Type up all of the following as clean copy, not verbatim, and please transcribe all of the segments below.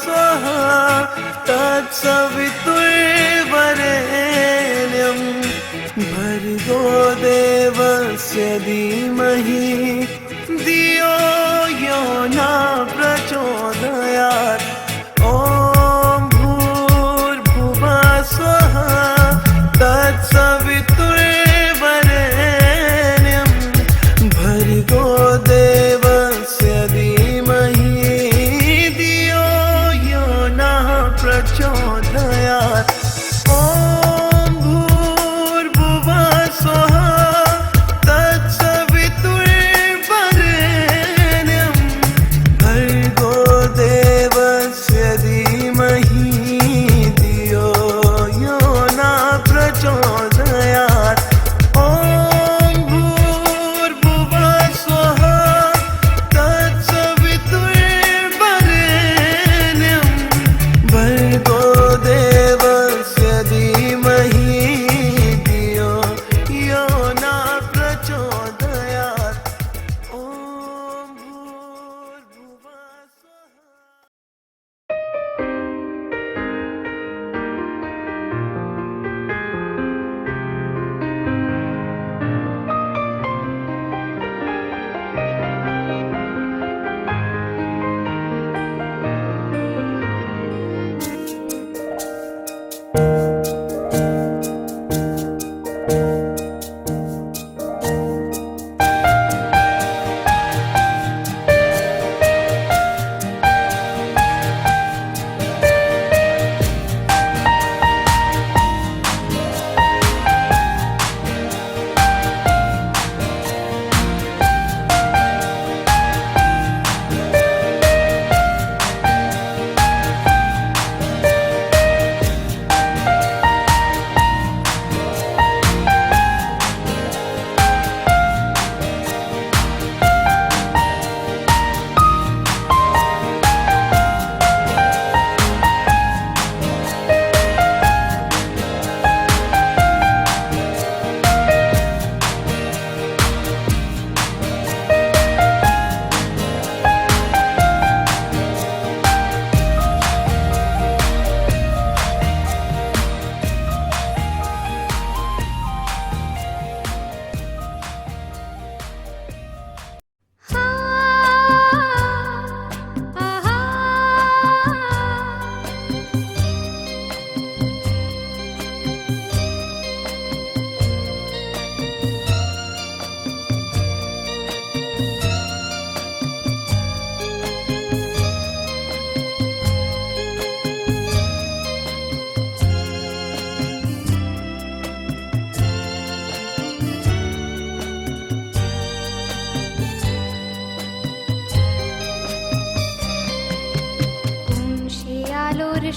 स्वहा तत्सवितुर्वरेण्यं भर्गो देवस्य धीमहि धियो यो न प्रचोदयात्। ॐ भूर्भुवः स्वः तत्सवितुर्वरेण्यं भर्गो देवस्य धीमहि धियो यो नः प्रचोदयात्। ॐ भूर्भुवः स्वः तत्सवितुर्वरेण्यं भर्गो देवस्य धीमहि धियो यो नः प्रचोदयात्। ॐ भूर्भुवः स्वः तत्सवितुर्वरेण्यं भर्गो देवस्य धीमहि धियो यो नः प्रचोदयात्। ॐ भूर्भुवः स्वः।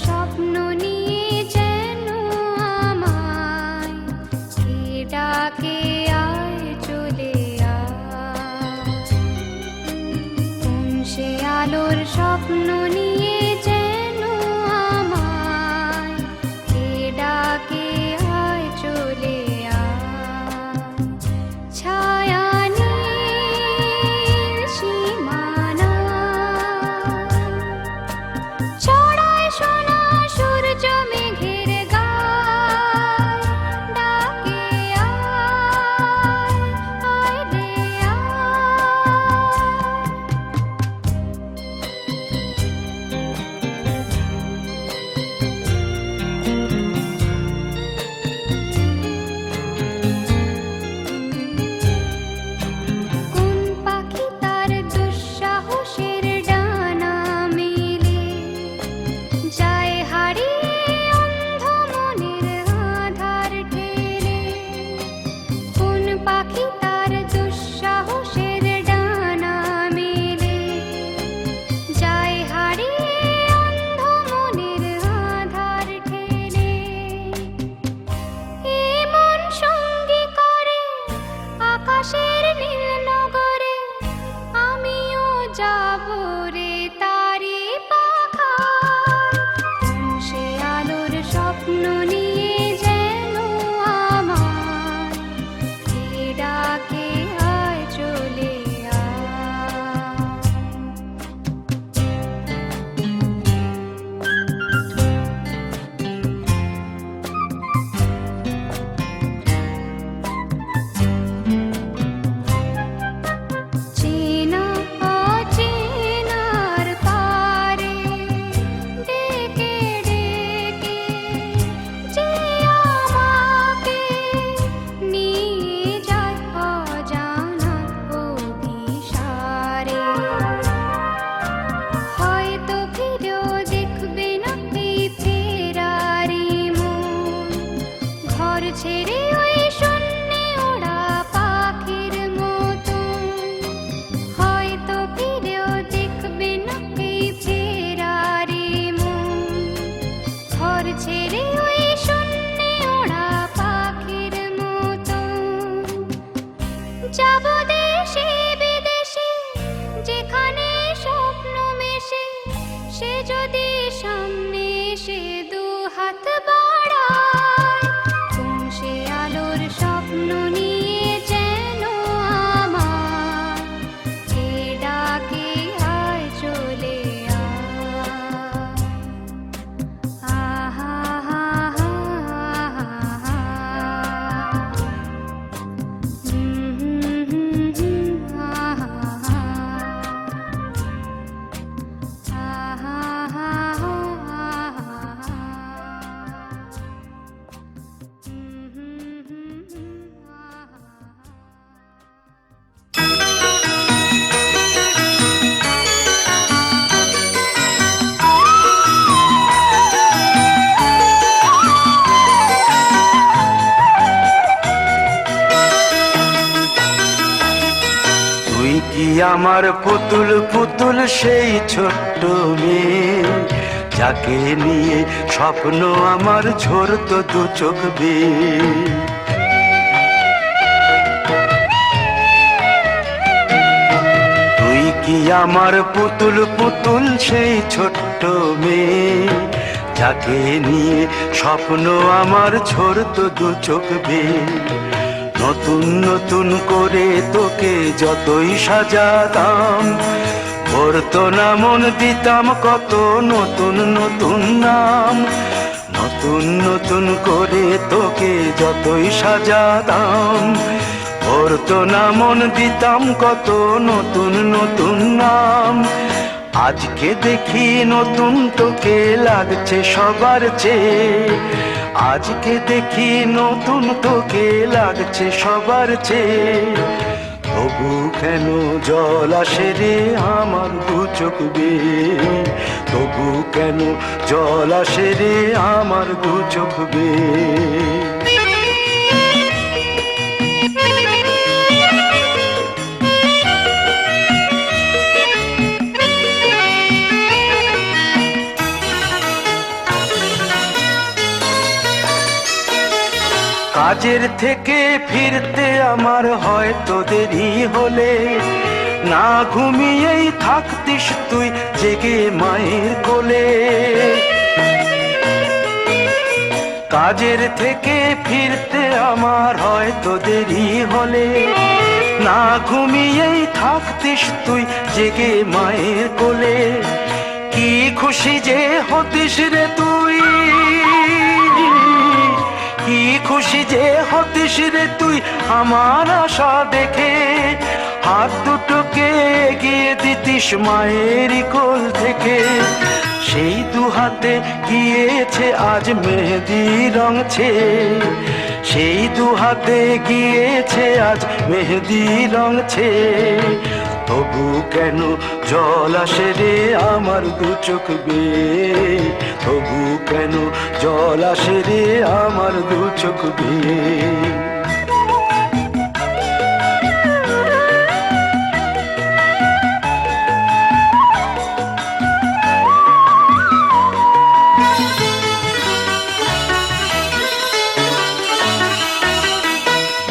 স্বপ্ন নিয়ে যেন আমায় কে ডাকে আয় চলে আয়। কোন সে আলোর স্বপ্ন নিয়ে যেন আমায় কে ডাকে আয় চলে আয়। ছায়া নীল সীমানা ছড়ায় সোনা সূর্য মেঘের গায়। ডাকে আয়, আয় রে কোন পাখি তার দুঃসাহসের ডানা মেলে যায় হারিয়ে অন্ধ মনের আধার ঠেলে। কোন পাখি তার দুঃসাহসের ডানা মেলে যায় হারিয়ে অন্ধ মনের আধার ঠেলে। এমন সঙ্গী করে আকাশের নীল নগরে আমিও যাব রে তারি পাখায়। কোন সে আলোর স্বপ্ন নিয়ে যেন আমায় কে ডাকে আয় চলে আয়। আমার পুতুল পুতুল সেই ছোট্ট মেয়ে, যাকে নিয়ে স্বপ্ন আমার ঝরতো দু চোখ বেয়ে। তুই কি আমার পুতুল পুতুল সেই ছোট্ট মেয়ে, যাকে নিয়ে স্বপ্ন আমার ঝরতো দু চোখ বেয়ে। নতুন নতুন করে তোকে যতই সাজাতাম, ভরতো না মন, দিতাম কত নতুন নতুন নাম। নতুন নতুন করে তোকে যতই সাজাতাম, ভরতো না মন, দিতাম কত নতুন নতুন নাম। আজকে দেখি নতুন তোকে লাগছে সবার চেয়ে, আজকে দেখি নতুন তোকে লাগছে সবার চেয়ে। তবু কেন জল আসে রে আমার দু চোখ বেয়ে, তবু কেন জল আসে রে আমার দু চোখ বেয়ে। কাজের থেকে ফিরতে আমার হয়তো দেরি হলে, না ঘুমিয়েই থাকতিস তুই জেগে মায়ের কোলে। কাজের থেকে ফিরতে আমার হয়তো দেরি হলে, না ঘুমিয়েই থাকতিস তুই জেগে মায়ের কোলে। কি খুশি যে হতিস রে তুই, কি খুশি যে হতিস রে তুই আমার আশা দেখে। হাত দুটোকে এগিয়ে দিতিস মায়ের কোল থেকে, সেই দু হাতে গিয়েছে আজ মেহেদি রং ছেয়ে। সেই দু হাতে গিয়েছে আজ মেহেদি রং ছেয়ে। তবু কেন জল আসে রে আমার দু চোখ বেয়ে, তবু কেন জল আসে রে আমার দু চোখ বেয়ে।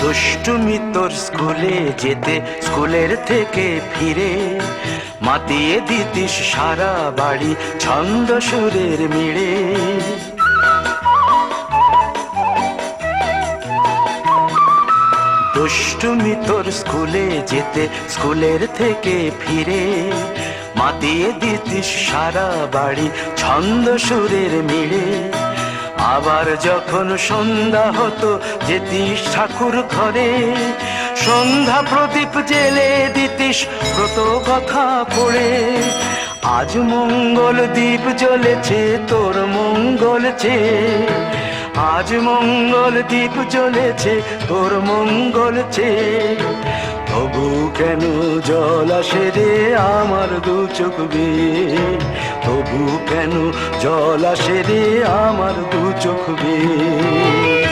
দুষ্টুমি তোর স্কুলে যেতে, স্কুলের থেকে ফিরে মাতিয়ে দিতিস সারা বাড়ি ছন্দ সুরের মিড়ে। দুষ্টুমি তোর স্কুলে যেতে, স্কুলের থেকে ফিরে মাতিয়ে দিতিস সারা বাড়ি ছন্দ সুরের মিড়ে। আবার যখন সন্ধ্যা হতো যেতিস ঠাকুর ঘরে, সন্ধ্যা প্রদীপ জেলে দিতিস ব্রত কথা পড়ে। আজ মঙ্গল দ্বীপ জ্বলেছে তোর মঙ্গল চেয়ে, আজ মঙ্গল দ্বীপ জ্বলেছে তোর মঙ্গল চেয়ে। তবু কেন জল আসে রে আমার দু চোখ বেয়ে, তবু কেন জল আসে রে আমার দু চোখ বেয়ে।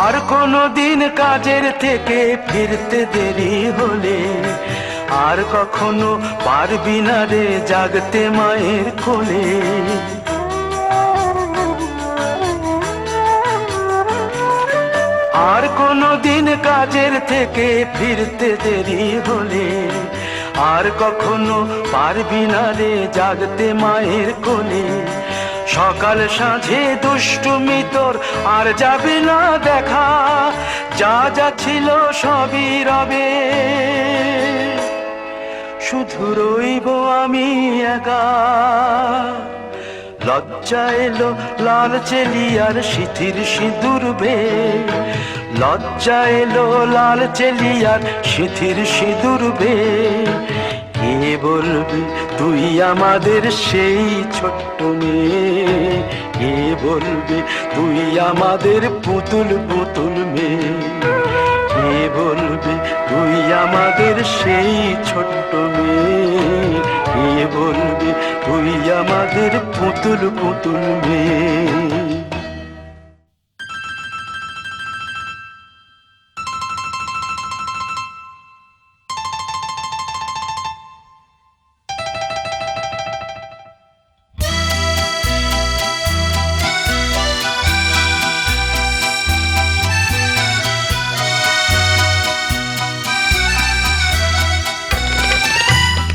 আর কোনো দিন কাজের থেকে ফিরতে দেরি হলে, আর কখনো পারবি না রে জাগতে মায়ের কোলে। আর কোনো দিন কাজের থেকে ফিরতে দেরি হলে, আর কখনো পারবি না রে জাগতে মায়ের কোলে। সকাল সাঁঝে দুষ্টুমি তোর আর যাবে না দেখা, যা যা ছিল সবই রবে, শুধু রইব আমি একা। লজ্জা এলো লাল চেলিয়ার সিথির সিঁদুর বেয়ে, লজ্জা এলো লাল চেলিয়ার সিথির সিঁদুর বেয়ে। কে বলবি তুই আমাদের সেই ছোট্ট মেয়ে, কে বলবি তুই আমাদের পুতুল পুতুল মেয়ে, কে বলবি তুই আমাদের সেই ছোট্ট মেয়ে, কে বলবে তুই আমাদের পুতুল পুতুল মেয়ে।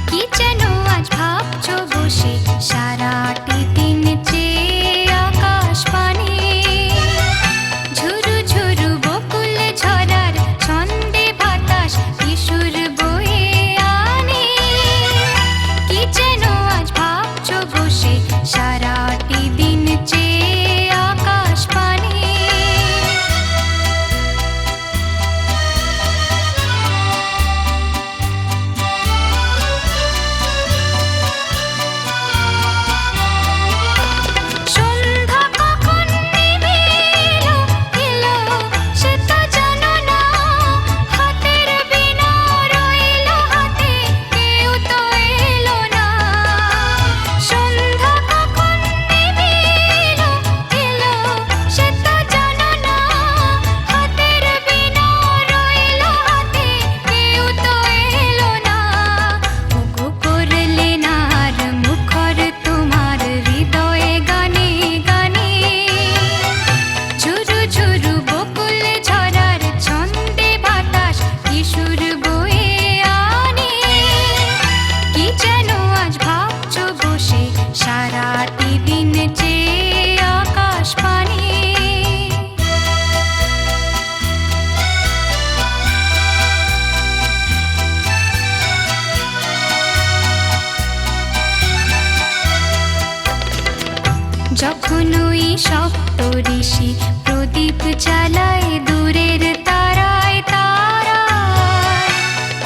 কি যেন আজ ভাবছো বসে সারাটি দিন চেয়ে আকাশ পানে, ঝুরু ঝুরু বকুল ঝরার ছন্দে বাতাস কিশোর বয়ে আনে। কি যেন আজ ভাবছো বসে সারাটি দিন চেয়ে আকাশ পানে। সন্ধ্যা কখন নেমে এলো এলো সে তো জানো না, হাতের বিনা রইলো হাতে কেউ তো এলো না। সন্ধ্যা কখন নেমে এলো এলো সে তো জানো না, হাতের বিনা রইলো হাতে কেউ তো এলো না। ওগো করলে না আর মুখর তোমার হৃদয়ে গানে গানে, ঝুরু ঝুরু বকুল ঝরার ছন্দে বাতাস কিশোর বয়ে আনে। কি যেন আজ ভাবছো বসে সারাটি দিন চেয়ে আকাশ পানে। যখন ওই সপ্ত ঋষি প্রদীপ জ্বালায় দূরের তারায় তারায়,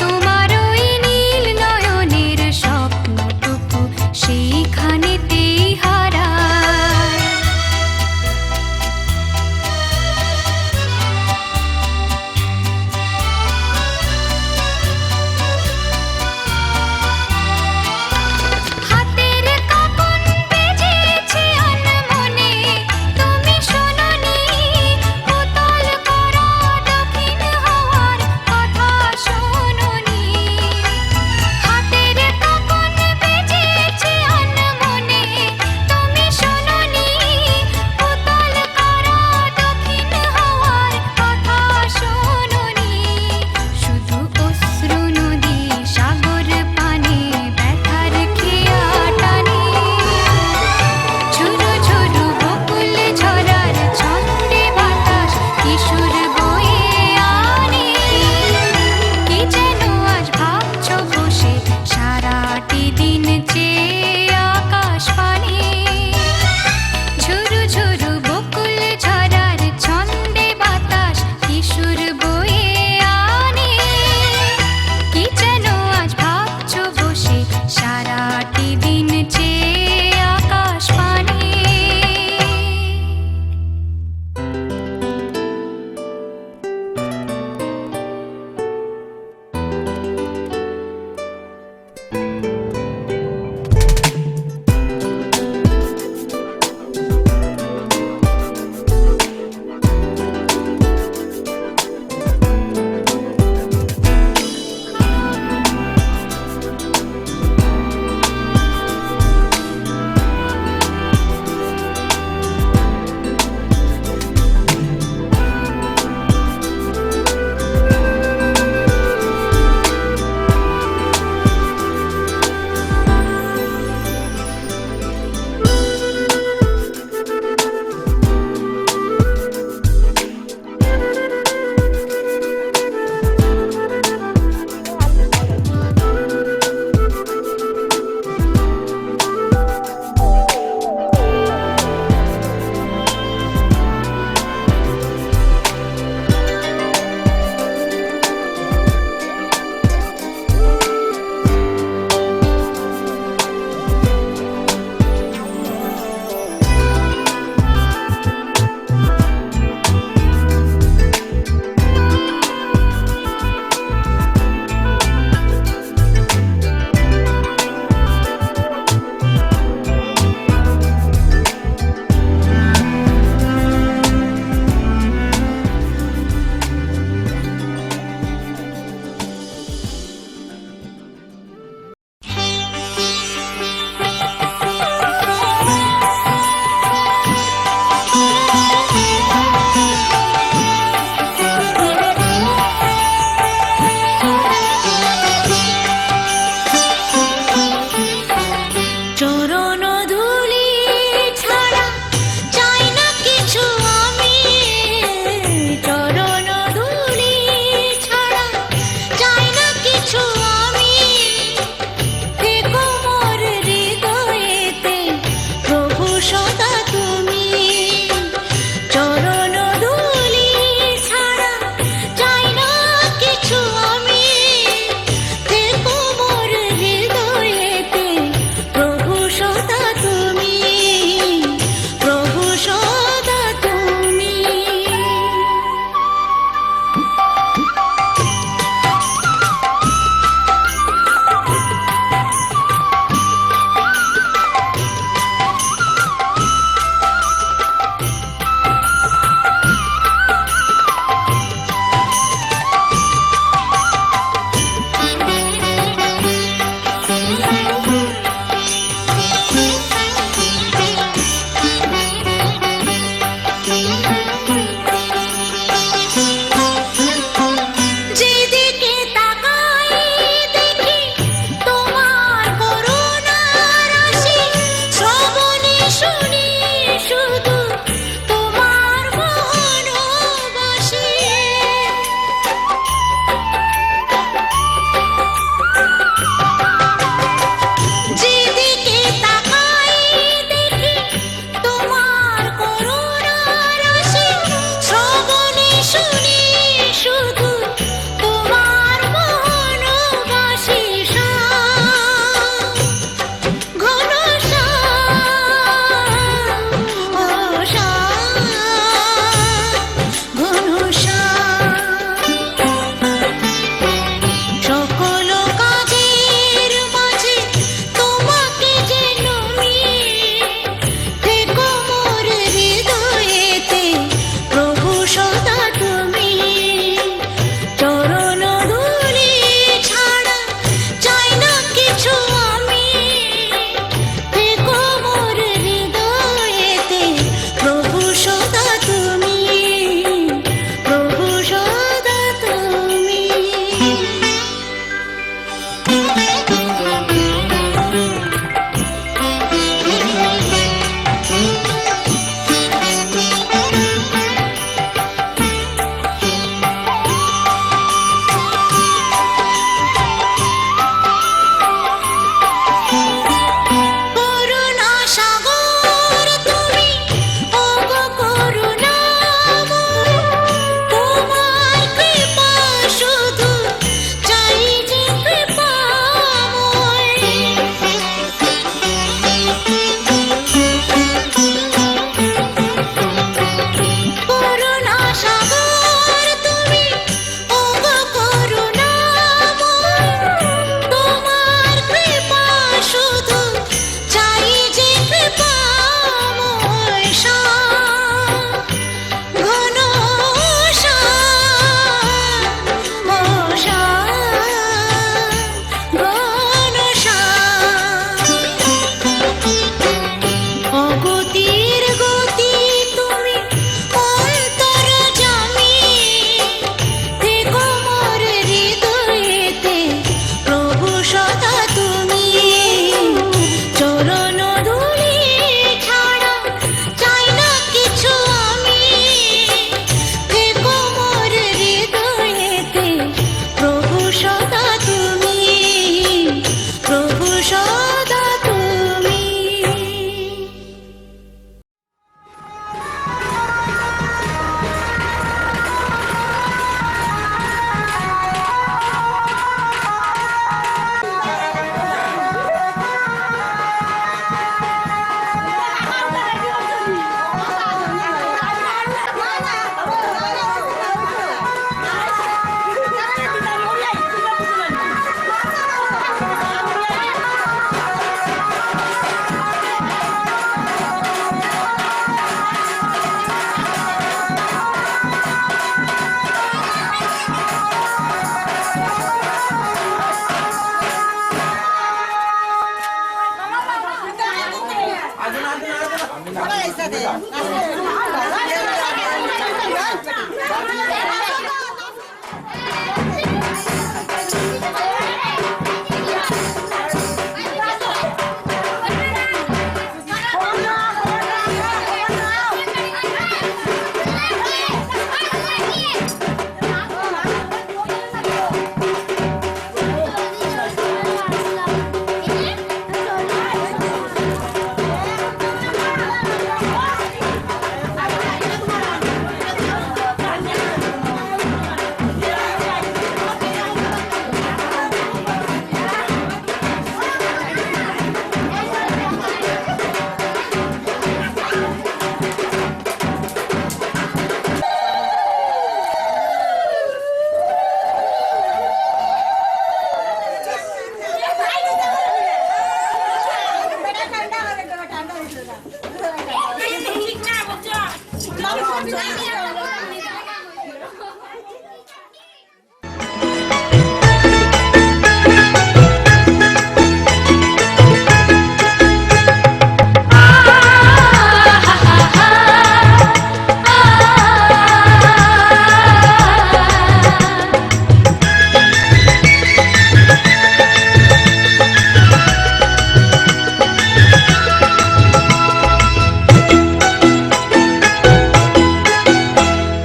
তোমার ওই নীল নয়নের স্বপ্নটুকু সেইখানেতেই হারায়। হাতের কাঁপন বেজেছে আনমনে, তুমি শোনোনি উতল করা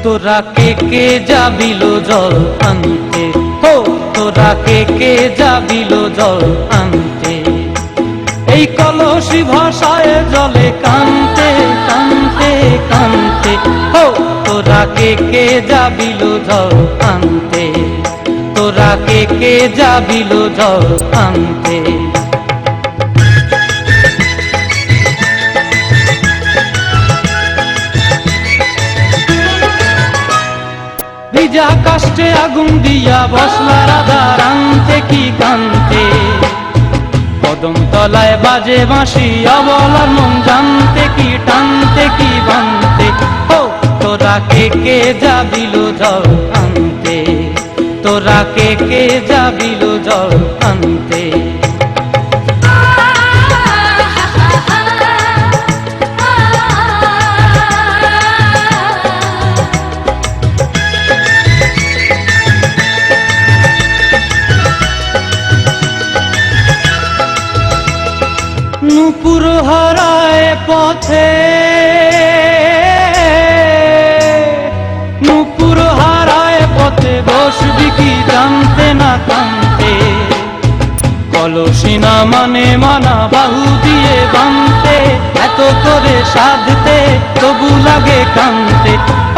তোরা কে যাবিল জল আনতে, হো তোরা কে যাবিল জল আনতে, এই কলসি ভাষায় জলে কানতে কানতে কানতে, হো তোরা কে যাবিল জল আনতে, তোরা কে যাবিল জল আনতে। ভিজা কাষ্টে আগুন দিয়া বসলা রাধা রানতে কি কানতে, কদম তলায় বাজে বাঁশি অবলার মন জানতে কি টানতে কি বানতে, ও তোরা কে যাবিল জল আনতে, তোরা কে যাবিল জল আনতে। নূপুর হারায় পথে, নূপুর হারায় পথে বসবি কি জানতে না কানতে, কলসি না মানে মানা বাহু দিয়ে বানতে, এত করে সাধতে তবু লাগে কানতে,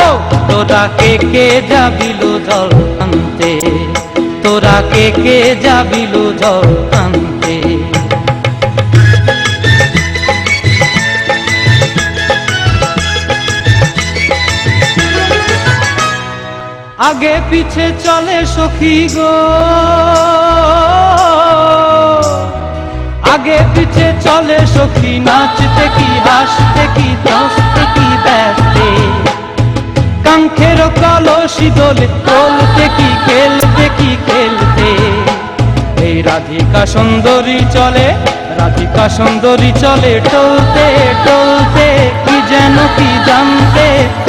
ও তোরা কে যাবিল জল আনতে, তোরা কে যাবিল জল আনতে। আগে পিছে চলে সখী গো, আগে পিছে চলে সখী, নাচতে কি হাসতে কি দোস্তে কি ব্যস্তে, কাঙ্ক্ষের কলসি দোলে তোলতে কি খেলতে কি খেলতে, এই রাধিকা সুন্দরী চলে, রাধিকা সুন্দরী চলে টলতে টলতে, কি যেন কি জানতে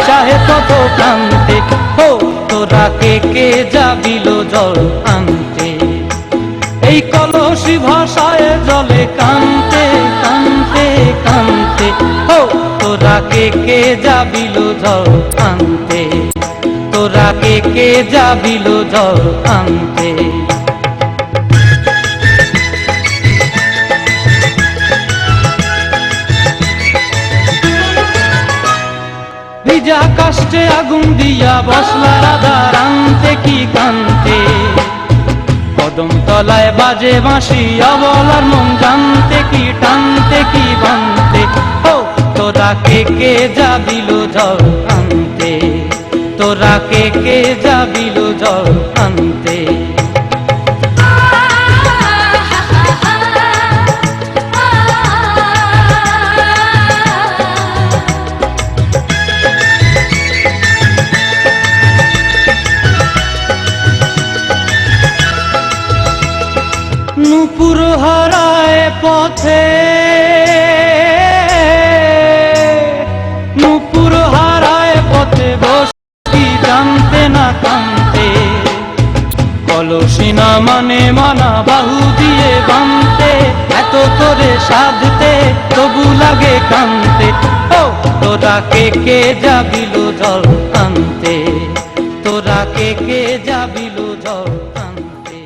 চাহে কত প্রান্তে, হো তোরা কে যাবিল জল আনতে, এই কলসি ভাষায় জলে কানতে কানতে কানতে, হো তোরা কে যাবিল জল আনতে, তোরা কে যাবিল জল আনতে। ভিজা কাষ্টে আগুন দিয়া বসলা রাধা রানতে কি কানতে, কদম তলায় বাজে বাঁশি অবলার মন জানতে কি টানতে কি বানতে, ও তোরা কে যাবিল জল আনতে, তোরা কে যাবিল জল আনতে। নূপুর হারায় পথে, সাধতে তবু লাগে কান্তে। ও তোরা কে যাবিল জল আনতে, তোরা কে যাবিল জল আনতে।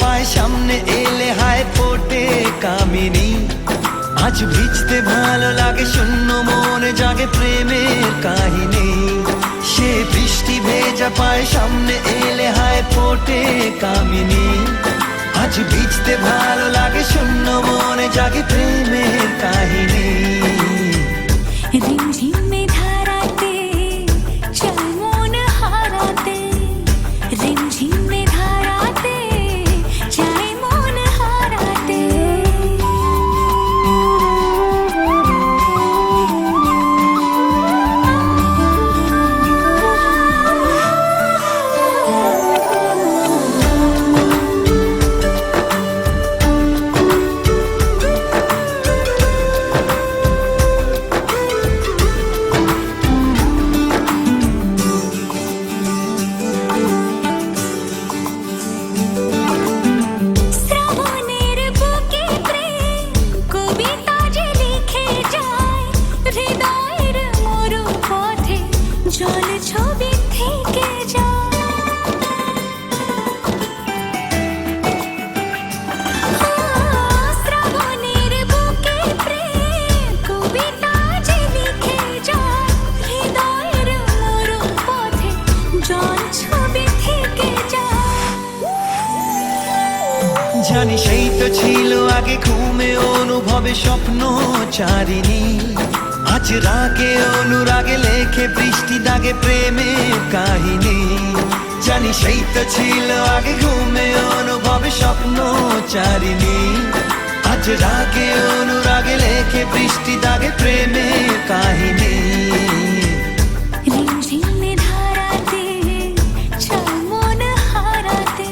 পায় সামনে এলে হায় ফোটে কামিনী। আজ ভিজতে ভালো লাগে শূন্য মনে জাগে প্রেমের কাহিনী। সে বৃষ্টি ভেজা পায় সামনে এলে হায় ফোটে কামিনী। আজ ভিজতে ভালো লাগে শূন্য মনে জাগে প্রেমের কাহিনী। রিমঝিমে ধারাতে চাই মন হারাতে, রিমঝিমে ধারাতে চাই মন হারাতে। জানি সেই তো ছিল আগে ঘুমে অনুভবে স্বপ্ন চারিণী। আজ রাগে অনুরাগে লেখে বৃষ্টি দাগে প্রেমের কাহিনী। জানি সেই তো ছিল আগে ঘুমে অনুভবে স্বপ্ন চারিণী। আজ রাগে অনুরাগে লেখে বৃষ্টি দাগে প্রেমের কাহিনী। রিমঝিমে ধারাতে চাই মন হারাতে,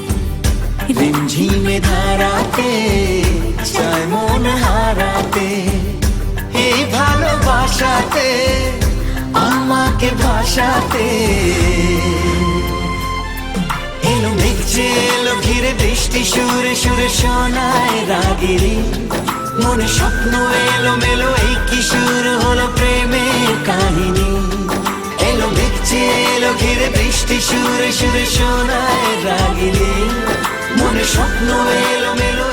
রিমঝিমে ধারাতে চাই মন হারাতে। এই ভালোবাসাতে মনকে ভাসাতে। এলো মেঘ যে এলো ঘিরে বৃষ্টি সুরে সুরে শোনায় রাগিনী, মনে স্বপ্ন এলো মেলো এই কি শুরু হলো প্রেমের কাহিনী। এলো মেঘ যে এলো ঘিরে বৃষ্টি সুরে সুরে শোনায় রাগিনী, মনে স্বপ্ন এলো মেলো